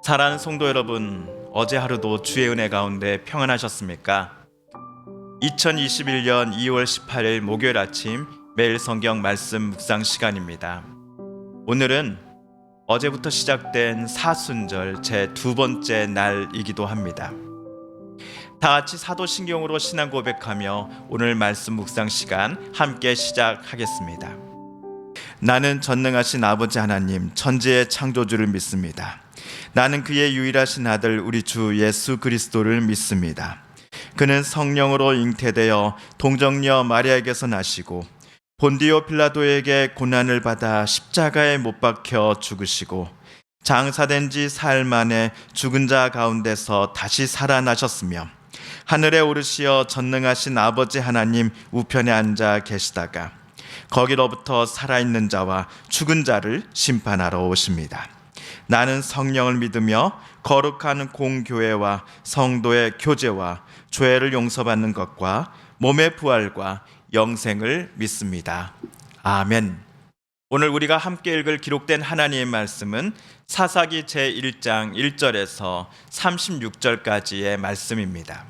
사랑하는 성도 여러분, 어제 하루도 주의 은혜 가운데 평안하셨습니까? 2021년 2월 18일 목요일 아침 매일 성경 말씀 묵상 시간입니다. 오늘은 어제부터 시작된 사순절 제 두 번째 날이기도 합니다. 다 같이 사도신경으로 신앙 고백하며 오늘 말씀 묵상 시간 함께 시작하겠습니다. 나는 전능하신 아버지 하나님 천지의 창조주를 믿습니다. 나는 그의 유일하신 아들 우리 주 예수 그리스도를 믿습니다. 그는 성령으로 잉태되어 동정녀 마리아에게서 나시고 본디오 빌라도에게 고난을 받아 십자가에 못 박혀 죽으시고 장사된 지 사흘 만에 죽은 자 가운데서 다시 살아나셨으며 하늘에 오르시어 전능하신 아버지 하나님 우편에 앉아 계시다가 거기로부터 살아있는 자와 죽은 자를 심판하러 오십니다. 나는 성령을 믿으며 거룩한 공교회와 성도의 교제와 죄를 용서받는 것과 몸의 부활과 영생을 믿습니다. 아멘. 오늘 우리가 함께 읽을 기록된 하나님의 말씀은 사사기 제1장 1절에서 36절까지의 말씀입니다.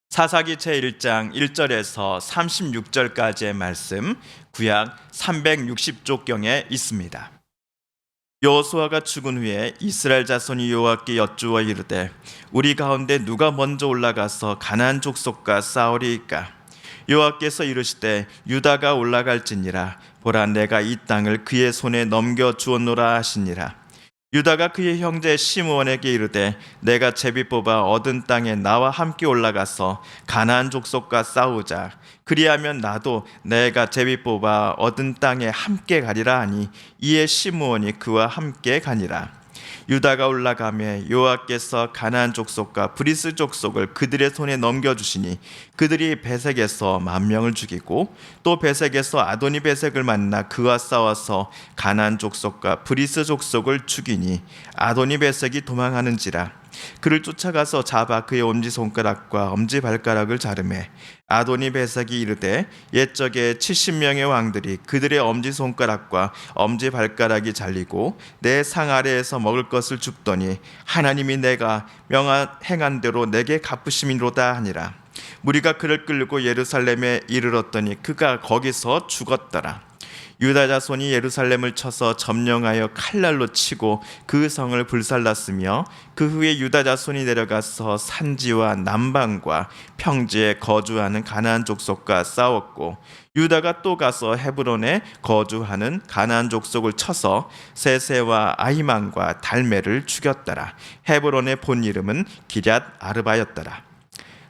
사사기 제1장 1절에서 36절까지의 말씀, 구약 360쪽경에 있습니다. 여호수아가 죽은 후에 이스라엘 자손이 여호와께 여쭈어 이르되 우리 가운데 누가 먼저 올라가서 가나안 족속과 싸우리이까? 여호와께서 이르시되 유다가 올라갈지니라. 보라, 내가 이 땅을 그의 손에 넘겨 주었노라 하시니라. 유다가 그의 형제 시므온에게 이르되 내가 제비 뽑아 얻은 땅에 나와 함께 올라가서 가나안 족속과 싸우자. 그리하면 나도 내가 제비 뽑아 얻은 땅에 함께 가리라 하니 이에 시므온이 그와 함께 가니라. 유다가 올라가매 여호와께서 가나안 족속과 브리스 족속을 그들의 손에 넘겨주시니 그들이 베색에서 10,000명을 죽이고 또 베색에서 아도니 베색을 만나 그와 싸워서 가나안 족속과 브리스 족속을 죽이니 아도니 베색이 도망하는지라. 그를 쫓아가서 잡아 그의 엄지손가락과 엄지발가락을 자르매 아도니 베색이 이르되 옛적에 70명의 왕들이 그들의 엄지손가락과 엄지발가락이 잘리고 내 상 아래에서 먹을 것을 줍더니 하나님이 내가 행한 대로 내게 갚으심이로다 하니라. 무리가 그를 끌고 예루살렘에 이르렀더니 그가 거기서 죽었더라. 유다 자손이 예루살렘을 쳐서 점령하여 칼날로 치고 그 성을 불살랐으며 그 후에 유다 자손이 내려가서 산지와 남방과 평지에 거주하는 가나안 족속과 싸웠고 유다가 또 가서 헤브론에 거주하는 가나안 족속을 쳐서 세세와 아히만과 달메를 죽였더라. 헤브론의 본 이름은 기럇 아르바였더라.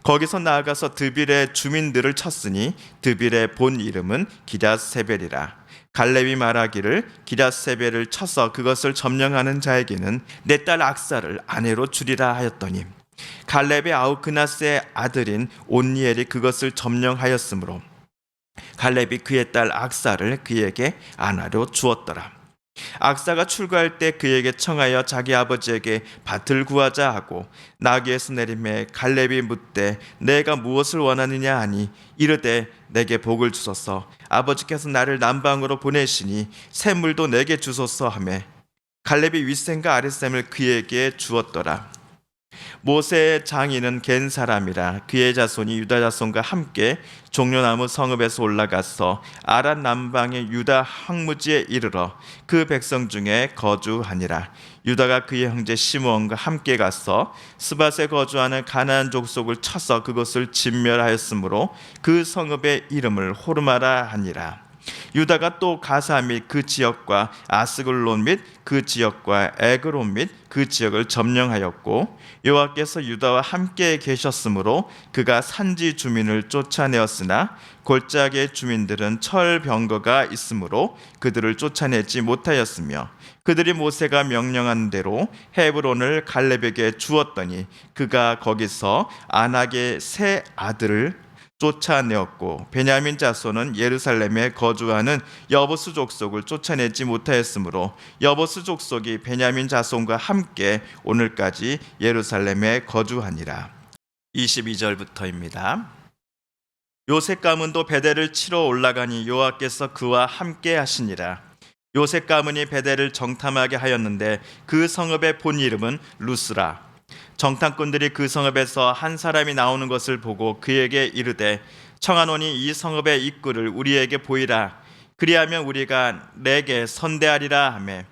거기서 나아가서 드빌의 주민들을 쳤으니 드빌의 본 이름은 기럇세벨이라. 갈렙이 말하기를 기럇세벨을 쳐서 그것을 점령하는 자에게는 내 딸 악사를 아내로 주리라 하였더니 갈렙의 아우 그나스의 아들인 온니엘이 그것을 점령하였으므로 갈렙이 그의 딸 악사를 그에게 아내로 주었더라. 악사가 출가할 때 그에게 청하여 자기 아버지에게 밭을 구하자 하고 나귀에서 내림에 갈렙이 묻되 내가 무엇을 원하느냐 하니 이르되 내게 복을 주소서. 아버지께서 나를 남방으로 보내시니 샘물도 내게 주소서 하매 갈렙이 윗샘과 아랫샘을 그에게 주었더라. 모세의 장인은 겐 사람이라. 그의 자손이 유다 자손과 함께 종려나무 성읍에서 올라가서 아란 남방의 유다 항무지에 이르러 그 백성 중에 거주하니라. 유다가 그의 형제 시므온과 함께 가서 스밧에 거주하는 가나안 족속을 쳐서 그것을 진멸하였으므로 그 성읍의 이름을 호르마라 하니라. 유다가 또 가사 및 그 지역과 아스글론 및 그 지역과 에그론 및 그 지역을 점령하였고 여호와께서 유다와 함께 계셨으므로 그가 산지 주민을 쫓아내었으나 골짜기의 주민들은 철병거가 있으므로 그들을 쫓아내지 못하였으며 그들이 모세가 명령한 대로 헤브론을 갈렙에게 주었더니 그가 거기서 아낙의 세 아들을 쫓아내었고 베냐민 자손은 예루살렘에 거주하는 여보스 족속을 쫓아내지 못하였으므로 여보스 족속이 베냐민 자손과 함께 오늘까지 예루살렘에 거주하니라. 22절부터입니다. 요셉 가문도 베델을 치러 올라가니 여호와께서 그와 함께 하시니라. 요셉 가문이 베델을 정탐하게 하였는데 그 성읍의 본 이름은 루스라. 정탐꾼들이 그 성읍에서 한 사람이 나오는 것을 보고 그에게 이르되 청하노니 이 성읍의 입구를 우리에게 보이라. 그리하면 우리가 내게 선대하리라 하매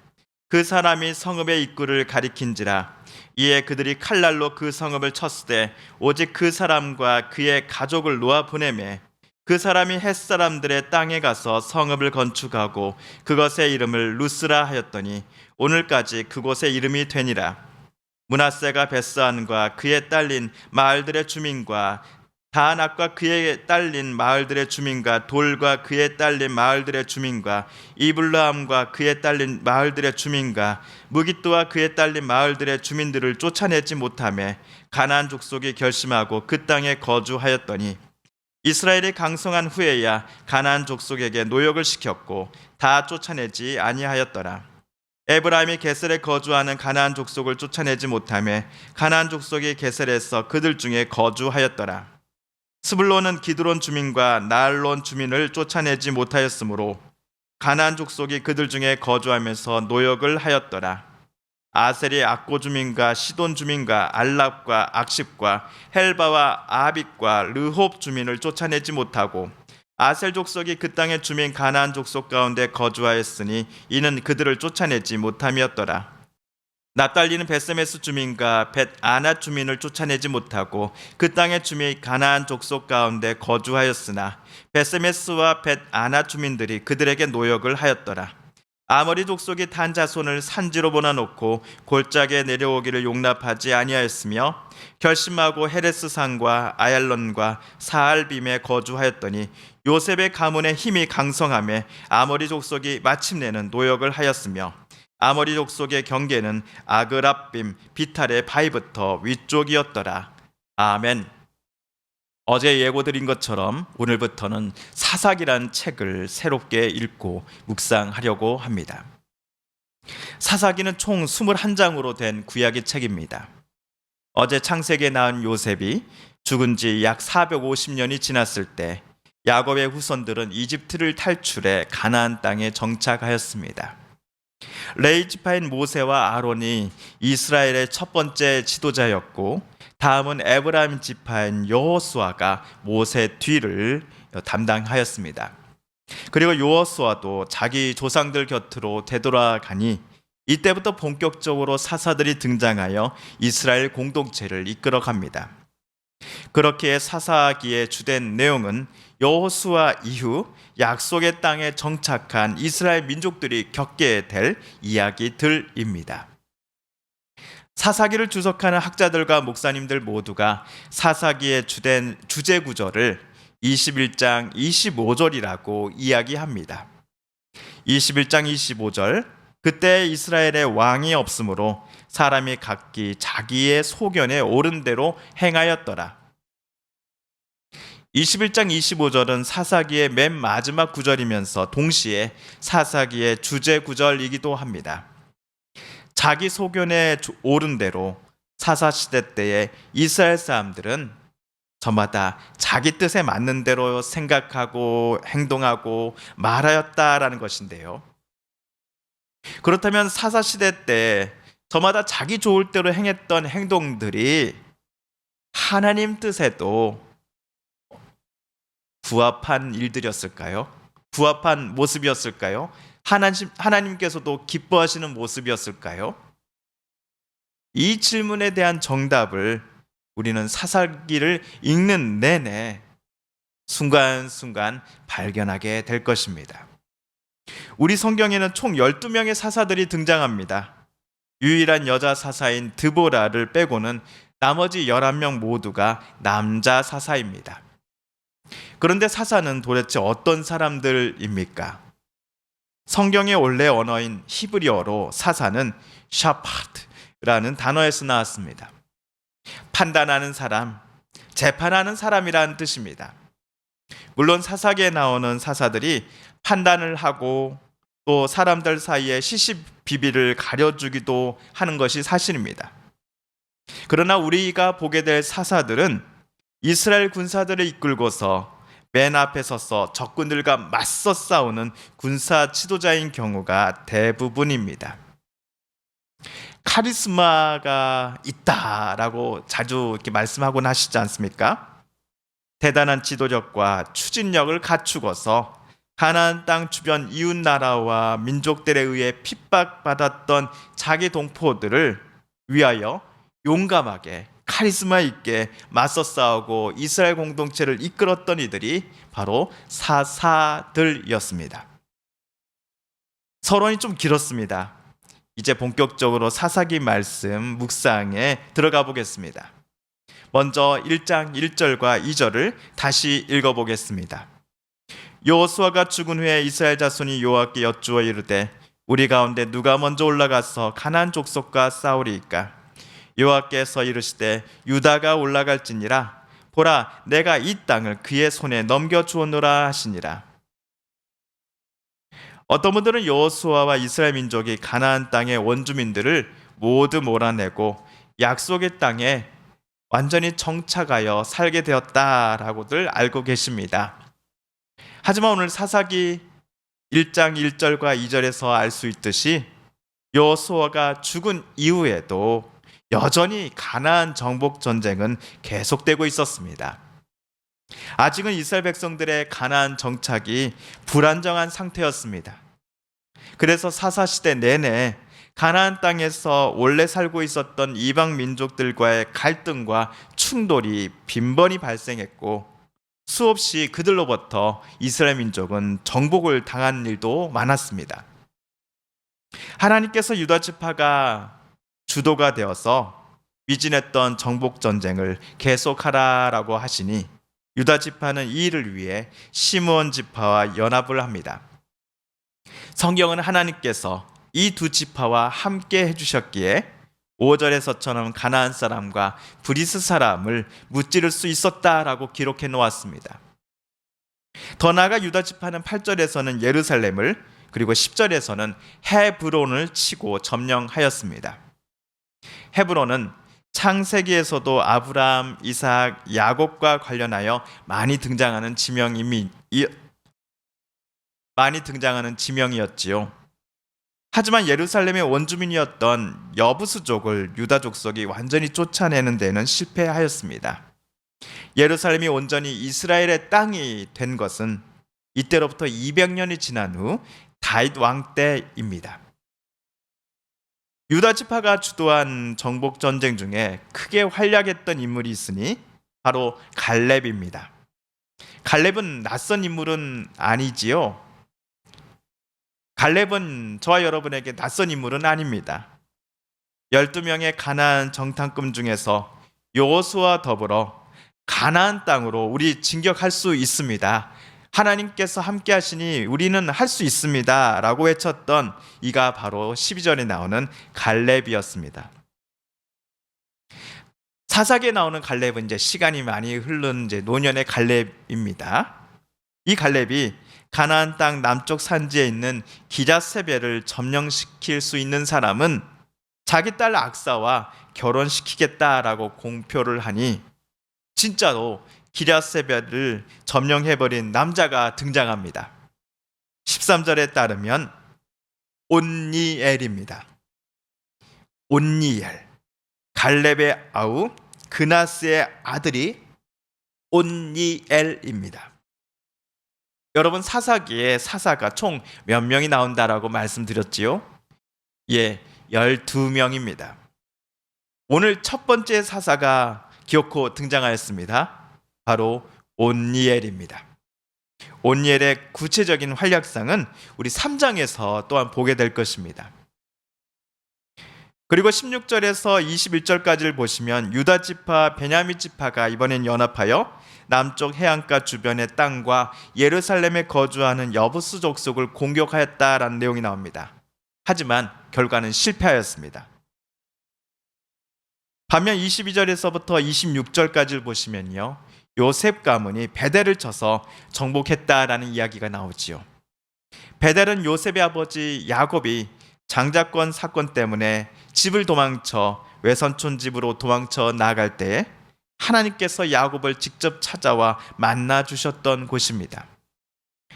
그 사람이 성읍의 입구를 가리킨지라. 이에 그들이 칼날로 그 성읍을 쳤으되 오직 그 사람과 그의 가족을 놓아 보내매 그 사람이 햇사람들의 땅에 가서 성읍을 건축하고 그것의 이름을 루스라 하였더니 오늘까지 그곳의 이름이 되니라. 므낫세가 벳스안과 그에 딸린 마을들의 주민과 다낙과 그에 딸린 마을들의 주민과 돌과 그에 딸린 마을들의 주민과 이블라함과 그에 딸린 마을들의 주민과 무깃도와 그에 딸린 마을들의 주민들을 쫓아내지 못하며 가나안 족속이 결심하고 그 땅에 거주하였더니 이스라엘이 강성한 후에야 가나안 족속에게 노역을 시켰고 다 쫓아내지 아니하였더라. 에브라임이 게셀에 거주하는 가나안 족속을 쫓아내지 못하며 가나안 족속이 게셀에서 그들 중에 거주하였더라. 스불론은 기드론 주민과 나알론 주민을 쫓아내지 못하였으므로 가나안 족속이 그들 중에 거주하면서 노역을 하였더라. 아셀이 악고 주민과 시돈 주민과 알랍과 악십과 헬바와 아빗과 르홉 주민을 쫓아내지 못하고 아셀 족속이 그 땅의 주민 가나안 족속 가운데 거주하였으니 이는 그들을 쫓아내지 못함이었더라. 납달리는 벳세메스 주민과 벳아낫 주민을 쫓아내지 못하고 그 땅의 주민 가나안 족속 가운데 거주하였으나 벳세메스와 벳아낫 주민들이 그들에게 노역을 하였더라. 아모리 족속이 단 자손을 산지로 보내놓고 골짜기에 내려오기를 용납하지 아니하였으며 결심하고 헤레스 산과 아얄론과 사알빔에 거주하였더니 요셉의 가문의 힘이 강성하며 아모리 족속이 마침내는 노역을 하였으며 아모리 족속의 경계는 아그랍빔 비탈의 바위부터 위쪽이었더라. 아멘. 어제 예고드린 것처럼 오늘부터는 사사기란 책을 새롭게 읽고 묵상하려고 합니다. 사사기는 총 21장으로 된 구약의 책입니다. 어제 창세기에 낳은 요셉이 죽은 지 약 450년이 지났을 때 야곱의 후손들은 이집트를 탈출해 가나안 땅에 정착하였습니다. 레위 지파인 모세와 아론이 이스라엘의 첫 번째 지도자였고 다음은 에브라임 지파인 여호수아가 모세 뒤를 담당하였습니다. 그리고 여호수아도 자기 조상들 곁으로 되돌아가니 이때부터 본격적으로 사사들이 등장하여 이스라엘 공동체를 이끌어갑니다. 그렇게 사사기의 주된 내용은 여호수아 이후 약속의 땅에 정착한 이스라엘 민족들이 겪게 될 이야기들입니다. 사사기를 주석하는 학자들과 목사님들 모두가 사사기의 주된 주제 구절을 21장 25절이라고 이야기합니다. 21장 25절 그때 이스라엘에 왕이 없으므로 사람이 각기 자기의 소견에 옳은 대로 행하였더라. 21장 25절은 사사기의 맨 마지막 구절이면서 동시에 사사기의 주제 구절이기도 합니다. 자기 소견에 옳은 대로 사사시대 때의 이스라엘 사람들은 저마다 자기 뜻에 맞는 대로 생각하고 행동하고 말하였다라는 것인데요. 그렇다면 사사시대 때 저마다 자기 좋을 대로 행했던 행동들이 하나님 뜻에도 부합한 일들이었을까요? 부합한 모습이었을까요? 하나님께서도 기뻐하시는 모습이었을까요? 이 질문에 대한 정답을 우리는 사사기를 읽는 내내 순간순간 발견하게 될 것입니다. 우리 성경에는 총 12명의 사사들이 등장합니다. 유일한 여자 사사인 드보라를 빼고는 나머지 11명 모두가 남자 사사입니다. 그런데 사사는 도대체 어떤 사람들입니까? 성경의 원래 언어인 히브리어로 사사는 샤파트라는 단어에서 나왔습니다. 판단하는 사람, 재판하는 사람이라는 뜻입니다. 물론 사사기에 나오는 사사들이 판단을 하고 또 사람들 사이에 시시비비를 가려주기도 하는 것이 사실입니다. 그러나 우리가 보게 될 사사들은 이스라엘 군사들을 이끌고서 맨 앞에 서서 적군들과 맞서 싸우는 군사 지도자인 경우가 대부분입니다. 카리스마가 있다라고 자주 이렇게 말씀하곤 하시지 않습니까? 대단한 지도력과 추진력을 갖추고서 가나안 땅 주변 이웃 나라와 민족들에 의해 핍박받았던 자기 동포들을 위하여 용감하게 카리스마 있게 맞서 싸우고 이스라엘 공동체를 이끌었던 이들이 바로 사사들이었습니다. 서론이 좀 길었습니다. 이제 본격적으로 사사기 말씀 묵상에 들어가 보겠습니다. 먼저 1장 1절과 2절을 다시 읽어보겠습니다. 여호수아가 죽은 후에 이스라엘 자손이 여호와께 여쭈어 이르되 우리 가운데 누가 먼저 올라가서 가나안 족속과 싸우리이까? 여호와께서 이르시되 유다가 올라갈지니라. 보라, 내가 이 땅을 그의 손에 넘겨주었노라 하시니라. 어떤 분들은 여호수아와 이스라엘 민족이 가나안 땅의 원주민들을 모두 몰아내고 약속의 땅에 완전히 정착하여 살게 되었다라고들 알고 계십니다. 하지만 오늘 사사기 1장 1절과 2절에서 알 수 있듯이 여호수아가 죽은 이후에도 여전히 가나안 정복 전쟁은 계속되고 있었습니다. 아직은 이스라엘 백성들의 가나안 정착이 불안정한 상태였습니다. 그래서 사사시대 내내 가나안 땅에서 원래 살고 있었던 이방 민족들과의 갈등과 충돌이 빈번히 발생했고 수없이 그들로부터 이스라엘 민족은 정복을 당한 일도 많았습니다. 하나님께서 유다 지파가 주도가 되어서 미진했던 정복 전쟁을 계속하라라고 하시니 유다 지파는 이 일을 위해 시므온 지파와 연합을 합니다. 성경은 하나님께서 이 두 지파와 함께 해주셨기에 5절에서처럼 가나안 사람과 브리스 사람을 무찌를 수 있었다라고 기록해 놓았습니다. 더 나아가 유다 지파는 8절에서는 예루살렘을 그리고 10절에서는 헤브론을 치고 점령하였습니다. 헤브론은 창세기에서도 아브라함, 이삭, 야곱과 관련하여 많이 등장하는 지명이었지요. 하지만 예루살렘의 원주민이었던 여부수족을 유다 족속이 완전히 쫓아내는 데는 실패하였습니다. 예루살렘이 온전히 이스라엘의 땅이 된 것은 이때로부터 200년이 지난 후 다윗 왕 때입니다. 유다 지파가 주도한 정복 전쟁 중에 크게 활약했던 인물이 있으니 바로 갈렙입니다. 갈렙은 낯선 인물은 아니지요. 갈렙은 저와 여러분에게 낯선 인물은 아닙니다. 12명의 가나안 정탐꾼 중에서 여호수아와 더불어 가나안 땅으로 우리 진격할 수 있습니다. 하나님께서 함께 하시니 우리는 할 수 있습니다 라고 외쳤던 이가 바로 12절에 나오는 갈렙이었습니다. 사사기에 나오는 갈렙은 이제 시간이 많이 흐른 이제 노년의 갈렙입니다. 이 갈렙이 가나안 땅 남쪽 산지에 있는 기럇세벨을 점령시킬 수 있는 사람은 자기 딸 악사와 결혼시키겠다라고 공표를 하니 진짜로 기럇세벨을 점령해버린 남자가 등장합니다. 13절에 따르면 온니엘입니다. 온니엘, 갈렙의 아우 그나스의 아들이 온니엘입니다. 여러분, 사사기에 사사가 총 몇 명이 나온다라고 말씀드렸지요? 예, 12명입니다. 오늘 첫 번째 사사가 기어코 등장하였습니다. 바로 온니엘입니다. 온니엘의 구체적인 활약상은 우리 3장에서 또한 보게 될 것입니다. 그리고 16절에서 21절까지를 보시면 유다 지파, 베냐민 지파가 이번엔 연합하여 남쪽 해안가 주변의 땅과 예루살렘에 거주하는 여부스 족속을 공격하였다라는 내용이 나옵니다. 하지만 결과는 실패하였습니다. 반면 22절에서부터 26절까지를 보시면요, 요셉 가문이 베델을 쳐서 정복했다라는 이야기가 나오지요. 베델은 요셉의 아버지 야곱이 장자권 사건 때문에 집을 도망쳐 외선촌 집으로 도망쳐 나갈 때에 하나님께서 야곱을 직접 찾아와 만나 주셨던 곳입니다.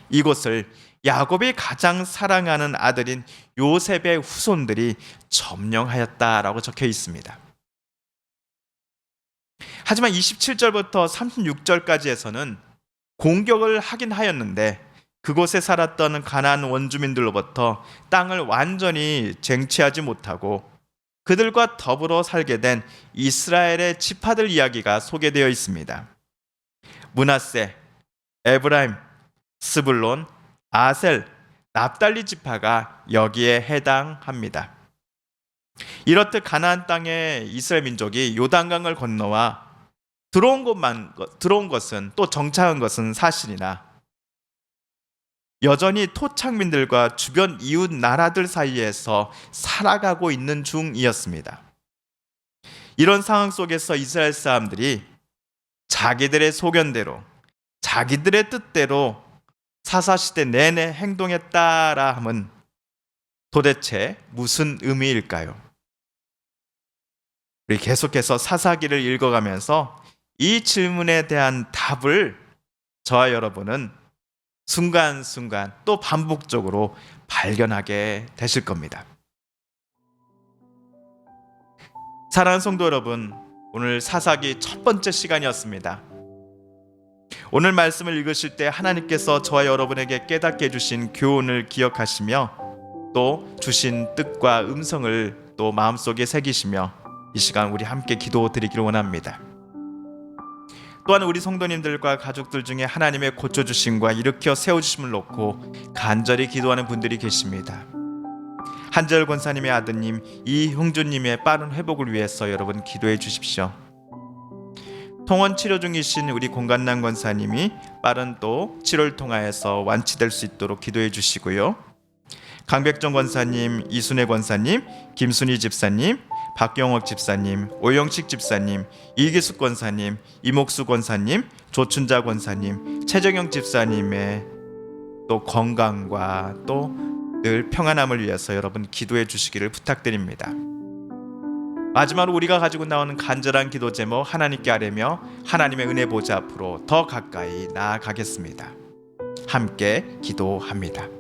이곳을 야곱이 가장 사랑하는 아들인 요셉의 후손들이 점령하였다라고 적혀 있습니다. 하지만 27절부터 36절까지에서는 공격을 하긴 하였는데 그곳에 살았던 가나안 원주민들로부터 땅을 완전히 쟁취하지 못하고 그들과 더불어 살게 된 이스라엘의 지파들 이야기가 소개되어 있습니다. 므낫세, 에브라임, 스불론, 아셀, 납달리 지파가 여기에 해당합니다. 이렇듯 가나안 땅에 이스라엘 민족이 요단강을 건너와 들어온 것은 또 정착한 것은 사실이나 여전히 토착민들과 주변 이웃 나라들 사이에서 살아가고 있는 중이었습니다. 이런 상황 속에서 이스라엘 사람들이 자기들의 소견대로, 자기들의 뜻대로 사사시대 내내 행동했다라 함은 도대체 무슨 의미일까요? 우리 계속해서 사사기를 읽어가면서 이 질문에 대한 답을 저와 여러분은 순간순간 또 반복적으로 발견하게 되실 겁니다. 사랑하는 성도 여러분, 오늘 사사기 첫 번째 시간이었습니다. 오늘 말씀을 읽으실 때 하나님께서 저와 여러분에게 깨닫게 해주신 교훈을 기억하시며 또 주신 뜻과 음성을 또 마음속에 새기시며 이 시간 우리 함께 기도드리기를 원합니다. 또한 우리 성도님들과 가족들 중에 하나님의 고쳐주심과 일으켜 세워주심을 놓고 간절히 기도하는 분들이 계십니다. 한재열 권사님의 아드님 이흥주님의 빠른 회복을 위해서 여러분 기도해 주십시오. 통원 치료 중이신 우리 공간남 권사님이 빠른 또 치료를 통하여서 완치될 수 있도록 기도해 주시고요. 강백정 권사님, 이순혜 권사님, 김순희 집사님, 박경옥 집사님, 오영식 집사님, 이기숙 권사님, 이목수 권사님, 조춘자 권사님, 최정영 집사님의 또 건강과 또 늘 평안함을 위해서 여러분 기도해 주시기를 부탁드립니다. 마지막으로 우리가 가지고 나오는 간절한 기도 제목 하나님께 아뢰며 하나님의 은혜 보좌 앞으로 더 가까이 나아가겠습니다. 함께 기도합니다.